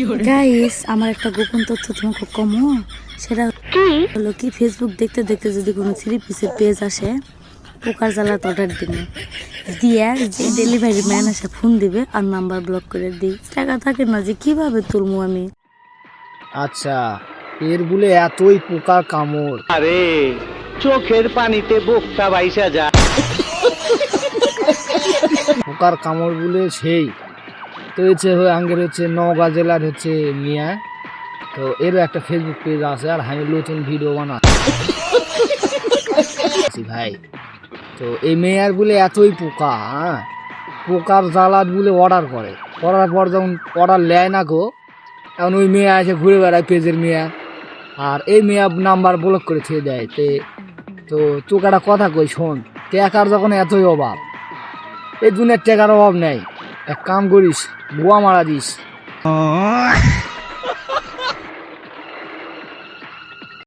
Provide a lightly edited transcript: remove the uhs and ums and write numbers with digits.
Guys, আমার একটা গোপন তথ্য তোমাকে কমো। সেটা হলো কি, ফেসবুক দেখতে দেখতে যদি কোনো 3 পিসের পেজ আসে, পোকার জ্বালা অর্ডার দিবে দিয়া যে ডেলিভারি ম্যান এসে ফোন দিবে আর নাম্বার ব্লক করে দিই। টাকা থাকে না, যে কিভাবে তুলবো আমি। আচ্ছা, এর বলে এতই পোকার কামড়। আরে চোখের পানিতে বোকটা বাইসা যা। পোকার কামড় বলে সেই তো হচ্ছে আঙ্গের হচ্ছে নওগাঁ জেলার হচ্ছে মিয়া। তো এরও একটা ফেসবুক পেজ আছে আর আমি নতুন ভিডিও বানাচ্ছি ভাই। তো এই মেয়ার বলে এতই পোকা, হ্যাঁ, পোকার জ্বালাত বলে অর্ডার করার পর যখন অর্ডার নেয় না গো, এখন ওই মেয়ে এসে ঘুরে বেড়ায় পেজের মেয়া, আর এই মেয়া নাম্বার ব্লক করে ছেড়ে দেয়। তো তোকে একটা কথা কই শোন, টাকার যখন এতই অভাব, এই দুনিয়ার টাকার অভাব নেই, এক কাম করিস, বুয়া মারা দিস।